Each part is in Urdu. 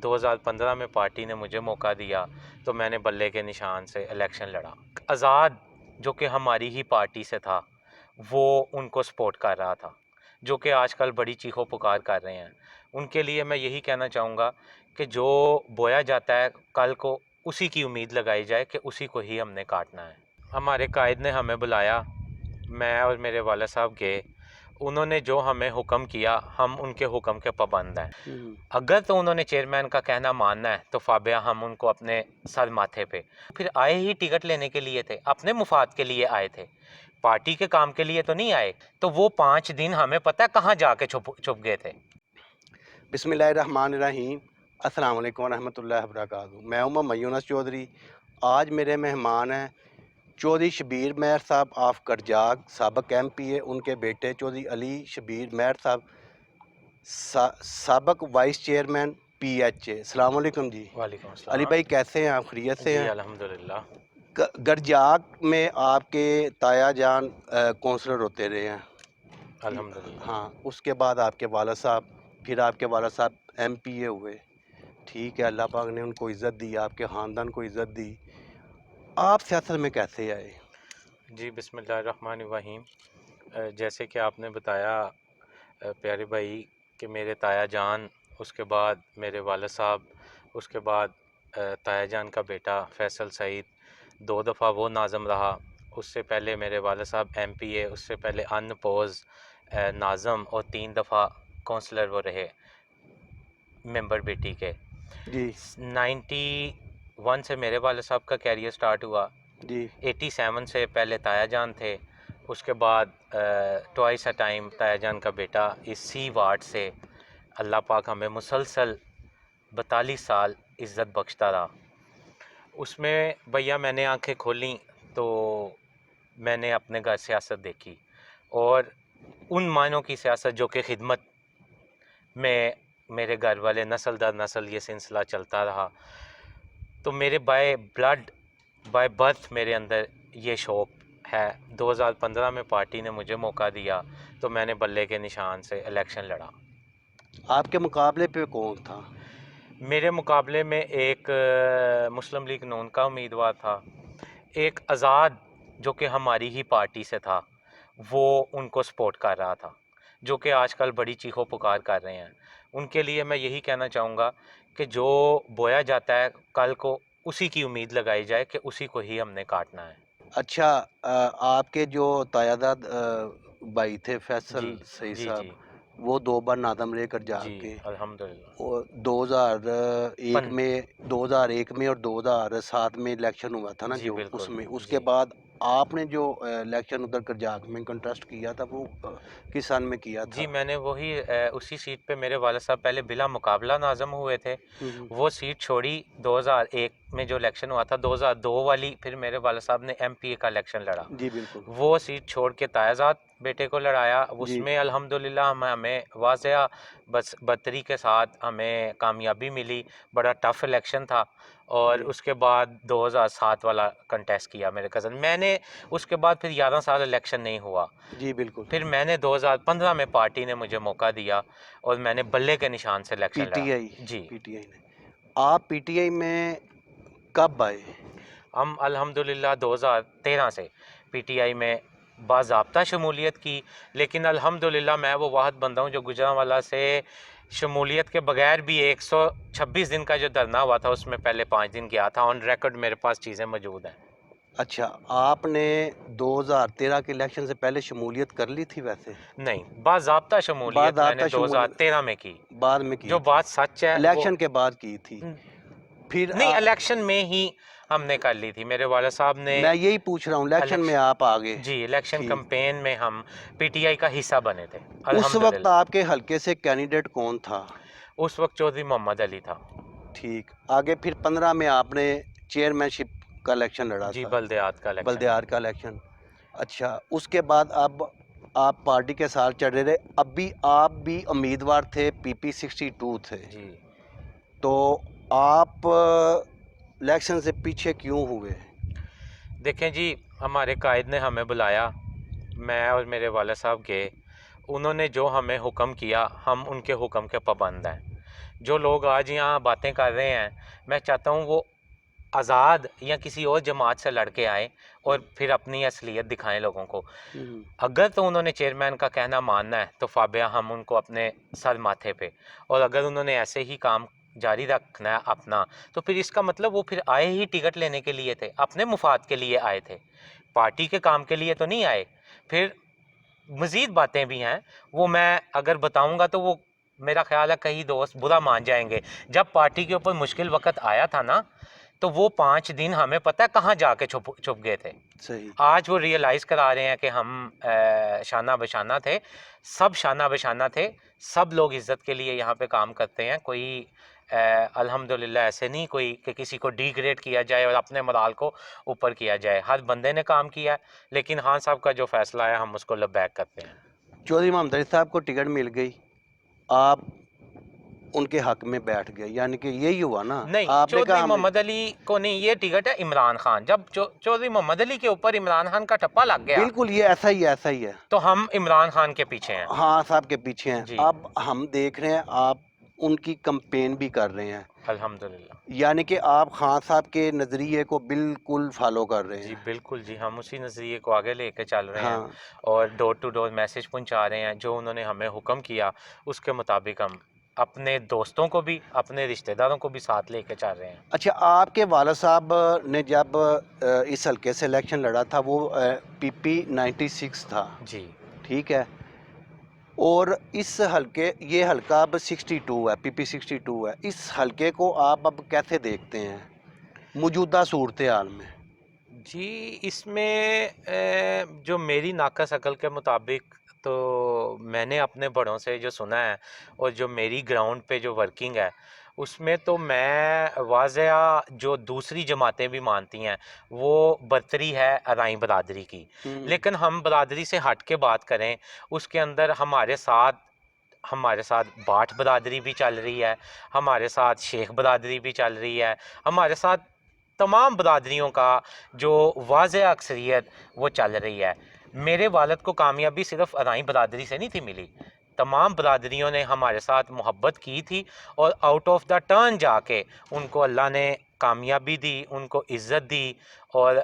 2015 میں پارٹی نے مجھے موقع دیا تو میں نے بلے کے نشان سے الیکشن لڑا۔ آزاد جو کہ ہماری ہی پارٹی سے تھا وہ ان کو سپورٹ کر رہا تھا، جو کہ آج کل بڑی چیخو پکار کر رہے ہیں۔ ان کے لیے میں یہی کہنا چاہوں گا کہ جو بویا جاتا ہے کل کو اسی کی امید لگائی جائے کہ اسی کو ہی ہم نے کاٹنا ہے۔ ہمارے قائد نے ہمیں بلایا، میں اور میرے والد صاحب گئے، انہوں نے جو ہمیں حکم کیا ہم ان کے حکم کے پابند ہیں۔ اگر تو انہوں نے چیئرمین کا کہنا ماننا ہے تو فابیہ ہم ان کو اپنے سر ماتھے پہ، پھر آئے ہی ٹکٹ لینے کے لیے تھے، اپنے مفاد کے لیے آئے تھے، پارٹی کے کام کے لیے تو نہیں آئے۔ تو وہ 5 دن ہمیں پتہ ہے کہاں جا کے چھپ گئے تھے۔ بسم اللہ الرحمن الرحیم، السلام علیکم ورحمۃ اللہ وبرکاتہ۔ میں ہوں محمد یونس چودھری۔ آج میرے مہمان ہیں چودھری شبیر مہر صاحب آف کرجاگ، سابق MP ان کے بیٹے چودھری علی شبیر مہر صاحب، سابق وائس چیئرمین PH۔ السلام علیکم جی۔ وعلیکم السلام۔ علی بھائی کیسے ہیں آپ؟ خیریت سے ہیں؟ جی الحمدللہ۔ گرجاگ میں آپ کے تایا جان کونسلر ہوتے رہے ہیں؟ الحمدللہ۔ ہاں، اس کے بعد آپ کے والد صاحب، پھر آپ کے والد صاحب MPA ہوئے۔ ٹھیک ہے، اللہ پاک نے ان کو عزت دی، آپ کے خاندان کو عزت دی۔ آپ سیاست میں کیسے آئے؟ جی بسم اللہ الرحمن الرحیم۔ جیسے کہ آپ نے بتایا پیارے بھائی کہ میرے تایا جان، اس کے بعد میرے والد صاحب، اس کے بعد تایا جان کا بیٹا فیصل سعید 2 دفعہ وہ ناظم رہا، اس سے پہلے میرے والد صاحب MPA، اس سے پہلے انپوز ناظم، اور 3 دفعہ کونسلر وہ رہے ممبر بیٹی کے۔ جی 91 سے میرے والد صاحب کا کیریئر سٹارٹ ہوا، جی 87 سے پہلے تایا جان تھے، اس کے بعد ٹوائس اے ٹائم تایا جان کا بیٹا اس C وارڈ سے اللہ پاک ہمیں مسلسل 42 سال عزت بخشتا رہا۔ اس میں بھیا میں نے آنکھیں کھولیں تو میں نے اپنے گھر سیاست دیکھی، اور ان معنوں کی سیاست جو کہ خدمت میں میرے گھر والے نسل در نسل یہ سلسلہ چلتا رہا، تو میرے بائی بلڈ بائی برتھ میرے اندر یہ شوق ہے۔ 2015 میں پارٹی نے مجھے موقع دیا تو میں نے بلے کے نشان سے الیکشن لڑا۔ آپ کے مقابلے پہ کون تھا؟ میرے مقابلے میں ایک مسلم لیگ نون کا امیدوار تھا، ایک آزاد جو کہ ہماری ہی پارٹی سے تھا وہ ان کو سپورٹ کر رہا تھا، جو کہ آج کل بڑی چیخو پکار کر رہے ہیں۔ ان کے لیے میں یہی کہنا چاہوں گا کہ جو بویا جاتا ہے کل کو اسی کی امید لگائی جائے کہ اسی کو ہی ہم نے کاٹنا ہے۔ اچھا، آپ کے جو تایا داد بھائی تھے فیصل جی سعید جی صاحب، جی وہ 2 بار ناظم لے کر جا جی کے، الحمدللہ۔ اور 2001 میں 2001 میں اور 2007 میں الیکشن ہوا تھا نا، جی جو اس بالکل میں اس کے جی۔ بعد آپ نے جو الیکشن ادھر کرجاگ میں کنٹیسٹ کیا تھا وہ کس سن میں کیا تھا؟ جی میں نے وہی اسی سیٹ پہ میرے والد صاحب پہلے بلا مقابلہ ناظم ہوئے تھے، وہ سیٹ چھوڑی 2001 میں جو الیکشن ہوا تھا، 2002 والی پھر میرے والد صاحب نے MPA کا الیکشن لڑا، جی بالکل وہ سیٹ چھوڑ کے تایازاد بیٹے کو لڑایا۔ اس جی میں الحمدللہ ہمیں واضح برتری کے ساتھ ہمیں کامیابی ملی، بڑا ٹف الیکشن تھا۔ اور جی اس کے بعد 2007 والا کنٹیسٹ کیا میرے کزن، میں نے اس کے بعد پھر 11 سال الیکشن نہیں ہوا۔ جی بالکل پھر میں نے 2015 میں پارٹی نے مجھے موقع دیا اور میں نے بلے کے نشان سے الیکشن لڑا۔ جی پی ٹی آئی نے، آپ PTI میں کب آئے؟ ہم الحمدللہ 2013 سے PTI میں باضابطہ شمولیت کی، لیکن الحمدللہ میں وہ واحد بندہ ہوں جو گجرانوالہ سے شمولیت کے بغیر بھی 126 دن کا جو دھرنا ہوا تھا اس میں پہلے 5 دن گیا تھا، آن ریکارڈ میرے پاس چیزیں موجود ہیں۔ اچھا، آپ نے 2013 کے الیکشن سے پہلے شمولیت کر لی تھی؟ ویسے نہیں، باضابطہ شمولیت میں نے باضابطہ شمولیت 2013 میں کی، بعد میں کی جو تھی، بات سچ ہے وہ الیکشن کے بعد کی تھی؟ پھر نہیں، الیکشن میں ہی ہم نے کر لی تھی، میرے والد صاحب نے۔ میں یہی پوچھ رہا ہوں، الیکشن میں آپ آگے؟ جی، الیکشن ٹھیک۔ کمپین میں ہم PTI کا حصہ بنے تھے اس وقت الحمدللہ۔ آپ کے حلقے سے کینڈیڈیٹ کون تھا؟ اس وقت چودھری محمد علی تھا۔ ٹھیک، آگے پھر 15 میں آپ نے چیئرمین شپ کا الیکشن لڑا جی تھا؟ بلدیات کا الیکشن۔ بلدیات کا الیکشن۔ اچھا، اس کے بعد اب آپ پارٹی کے ساتھ چڑھ رہے، اب بھی آپ بھی امیدوار تھے، PP 62 تھے، جی تو آپ الیکشن سے پیچھے کیوں ہوئے؟ دیکھیں جی، ہمارے قائد نے ہمیں بلایا، میں اور میرے والد صاحب گئے، انہوں نے جو ہمیں حکم کیا ہم ان کے حکم کے پابند ہیں۔ جو لوگ آج یہاں باتیں کر رہے ہیں میں چاہتا ہوں وہ آزاد یا کسی اور جماعت سے لڑ کے آئیں اور پھر اپنی اصلیت دکھائیں لوگوں کو. اگر تو انہوں نے چیئرمین کا کہنا ماننا ہے تو فابیہ ہم ان کو اپنے سر ماتھے پہ، اور اگر انہوں نے ایسے ہی کام جاری رکھنا ہے اپنا تو پھر اس کا مطلب وہ پھر آئے ہی ٹکٹ لینے کے لیے تھے، اپنے مفاد کے لیے آئے تھے، پارٹی کے کام کے لیے تو نہیں آئے. پھر مزید باتیں بھی ہیں وہ میں اگر بتاؤں گا تو وہ میرا خیال ہے کئی دوست برا مان جائیں گے. جب پارٹی کے اوپر مشکل وقت آیا تھا نا تو وہ 5 دن ہمیں پتہ ہے کہاں جا کے چھپ گئے تھے. صحیح. آج وہ ریئلائز کرا رہے ہیں کہ ہم شانہ بشانہ تھے، سب شانہ بشانہ تھے، سب لوگ عزت کے لیے یہاں پہ کام کرتے ہیں. کوئی الحمدللہ ایسے نہیں کوئی کہ کسی کو ڈی گریڈ کیا جائے اور اپنے مرال کو اوپر کیا جائے. ہر بندے نے کام کیا ہے، لیکن خان صاحب کا جو فیصلہ ہے ہم اس کو لبیک کرتے ہیں. چودھری محمد علی صاحب کو ٹکٹ مل گئی، آپ ان کے حق میں بیٹھ گئے، یعنی کہ یہی ہوا نا. نہیں، آپ نے چودھری کہا محمد علی کو نہیں، یہ ٹکٹ ہے عمران خان. جب چودھری محمد علی کے اوپر عمران خان کا ٹپا لگ گیا بالکل یہ ایسا ہی ہے. تو ہم عمران خان کے پیچھے ہیں. ہاں صاحب کے پیچھے ہیں. جی اب ہم دیکھ رہے ہیں آپ ان کی کمپین بھی کر رہے ہیں، الحمدللہ. یعنی کہ آپ خان صاحب کے نظریے کو بالکل فالو کر رہے جی ہیں. بالکل جی، ہم اسی نظریے کو آگے لے کے چل رہے ہیں ہاں. اور ڈور ٹو ڈور میسج پہنچا رہے ہیں. جو انہوں نے ہمیں حکم کیا اس کے مطابق ہم اپنے دوستوں کو بھی اپنے رشتہ داروں کو بھی ساتھ لے کے چل رہے ہیں. اچھا، آپ کے والد صاحب نے جب اس حلقے سے الیکشن لڑا تھا وہ پی پی 96 تھا، جی ٹھیک ہے، اور اس حلقے یہ حلقہ اب 62 ہے، پی پی 62 ہے. اس حلقے کو آپ اب کیسے دیکھتے ہیں موجودہ صورتحال میں؟ جی اس میں جو میری ناقص عقل کے مطابق تو میں نے اپنے بڑوں سے جو سنا ہے اور جو میری گراؤنڈ پہ جو ورکنگ ہے اس میں تو میں واضح جو دوسری جماعتیں بھی مانتی ہیں وہ برتری ہے ارائیں برادری کی. لیکن ہم برادری سے ہٹ کے بات کریں اس کے اندر ہمارے ساتھ باٹھ برادری بھی چل رہی ہے، ہمارے ساتھ شیخ برادری بھی چل رہی ہے، ہمارے ساتھ تمام برادریوں کا جو واضح اکثریت وہ چل رہی ہے. میرے والد کو کامیابی صرف ارائیں برادری سے نہیں تھی ملی، تمام برادریوں نے ہمارے ساتھ محبت کی تھی اور آؤٹ آف دا ٹرن جا کے ان کو اللہ نے کامیابی دی، ان کو عزت دی، اور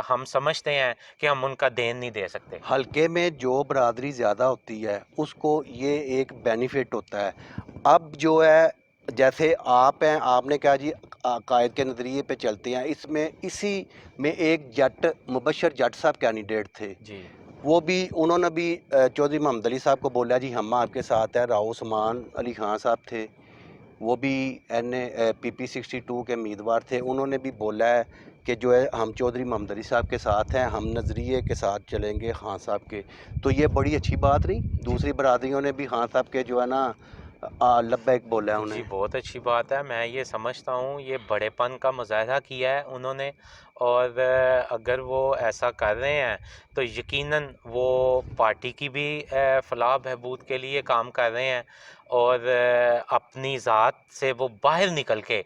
ہم سمجھتے ہیں کہ ہم ان کا دین نہیں دے سکتے. حلقے میں جو برادری زیادہ ہوتی ہے اس کو یہ ایک بینیفٹ ہوتا ہے. اب جو ہے جیسے آپ ہیں، آپ نے کہا جی قائد کے نظریے پہ چلتے ہیں، اسی میں ایک جٹ مبشر جٹ صاحب کینڈیڈیٹ تھے، جی وہ بھی انہوں نے بھی چودھری محمد علی صاحب کو بولا جی ہم آپ کے ساتھ ہیں. راؤ عثمان علی خان صاحب تھے، وہ بھی پی پی 62 کے امیدوار تھے، انہوں نے بھی بولا ہے کہ جو ہے ہم چودھری محمد علی صاحب کے ساتھ ہیں، ہم نظریے کے ساتھ چلیں گے خان صاحب کے. تو یہ بڑی اچھی بات نہیں؟ دوسری برادریوں نے بھی خان صاحب کے جو ہے نا لبیک بولا ہے جی انہیں. بہت اچھی بات ہے. میں یہ سمجھتا ہوں یہ بڑے پن کا مظاہرہ کیا ہے انہوں نے، اور اگر وہ ایسا کر رہے ہیں تو یقیناً وہ پارٹی کی بھی فلاح بہبود کے لیے کام کر رہے ہیں، اور اپنی ذات سے وہ باہر نکل کے،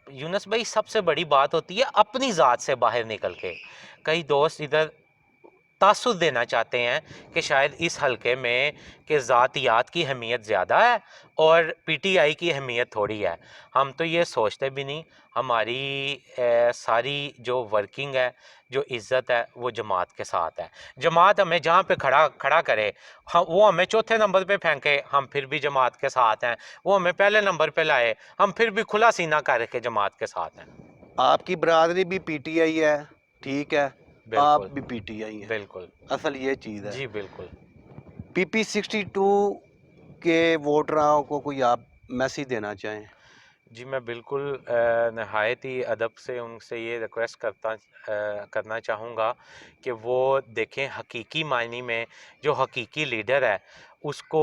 یونس بھائی سب سے بڑی بات ہوتی ہے اپنی ذات سے باہر نکل کے. کئی دوست ادھر تاثر دینا چاہتے ہیں کہ شاید اس حلقے میں کہ ذاتیات کی اہمیت زیادہ ہے اور پی ٹی آئی کی اہمیت تھوڑی ہے. ہم تو یہ سوچتے بھی نہیں. ہماری ساری جو ورکنگ ہے، جو عزت ہے، وہ جماعت کے ساتھ ہے. جماعت ہمیں جہاں پہ کھڑا کرے، وہ ہمیں چوتھے نمبر پہ پھینکے، ہم پھر بھی جماعت کے ساتھ ہیں. وہ ہمیں پہلے نمبر پہ لائے، ہم پھر بھی کھلا سینہ کر کے جماعت کے ساتھ ہیں. آپ کی برادری بھی پی ٹی آئی ہے، ٹھیک ہے، آپ بالکل بھی پی ٹی آئی ہیں، بالکل اصل یہ چیز ہے. جی بالکل. پی پی 62 کے ووٹروں کو کوئی آپ میسیج دینا چاہیں؟ جی میں بالکل نہایت ہی ادب سے ان سے یہ ریکویسٹ کرنا چاہوں گا کہ وہ دیکھیں حقیقی معنی میں جو حقیقی لیڈر ہے اس کو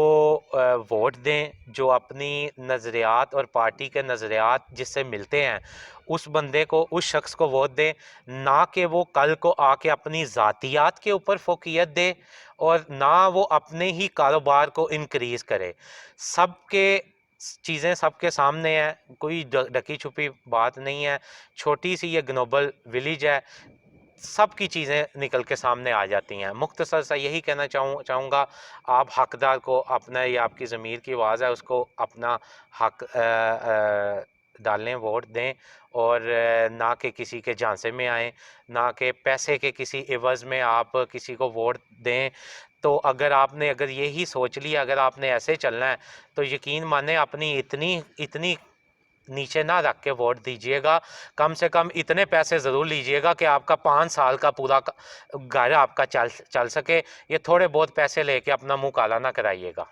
ووٹ دیں، جو اپنی نظریات اور پارٹی کے نظریات جس سے ملتے ہیں اس بندے کو، اس شخص کو ووٹ دیں، نہ کہ وہ کل کو آ کے اپنی ذاتیات کے اوپر فوقیت دے اور نہ وہ اپنے ہی کاروبار کو انکریز کرے. سب کے چیزیں سب کے سامنے ہیں، کوئی ڈکی چھپی بات نہیں ہے. چھوٹی سی یہ گلوبل ولیج ہے، سب کی چیزیں نکل کے سامنے آ جاتی ہیں. مختصر سا یہی کہنا چاہوں گا، آپ حقدار کو اپنا، یہ آپ کی ضمیر کی آواز ہے، اس کو اپنا حق ڈالیں، ووٹ دیں، اور نہ کہ کسی کے جھانسے میں آئیں، نہ کہ پیسے کے کسی عوض میں آپ کسی کو ووٹ دیں. تو اگر یہی سوچ لیا، اگر آپ نے ایسے چلنا ہے تو یقین مانیں اپنی اتنی نیچے نہ رکھ کے ووٹ دیجئے گا. کم سے کم اتنے پیسے ضرور لیجئے گا کہ آپ کا 5 سال کا پورا گھر آپ کا چل سکے. یہ تھوڑے بہت پیسے لے کے اپنا منہ کالا نہ کرائیے گا.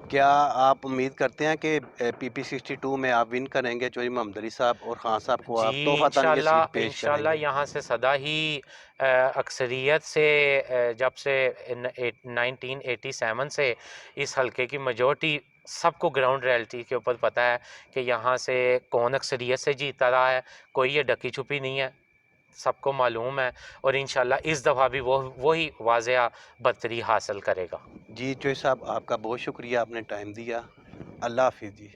کیا آپ امید کرتے ہیں کہ PP 62 میں آپ ون کریں گے؟ چودھری محمد علی صاحب اور خان صاحب کو آپ جی تحفہ یہ سیٹ پیش کریں انشاءاللہ گے؟ یہاں سے سدا ہی اکثریت سے، جب سے 1987 سے اس حلقے کی میجورٹی سب کو گراؤنڈ ریئلٹی کے اوپر پتہ ہے کہ یہاں سے کون اکثریت سے جیتا رہا ہے. کوئی یہ ڈکی چھپی نہیں ہے، سب کو معلوم ہے. اور انشاءاللہ اس دفعہ بھی وہی واضح برتری حاصل کرے گا. جی چودھری صاحب، آپ کا بہت شکریہ، آپ نے ٹائم دیا. اللہ حافظ جی.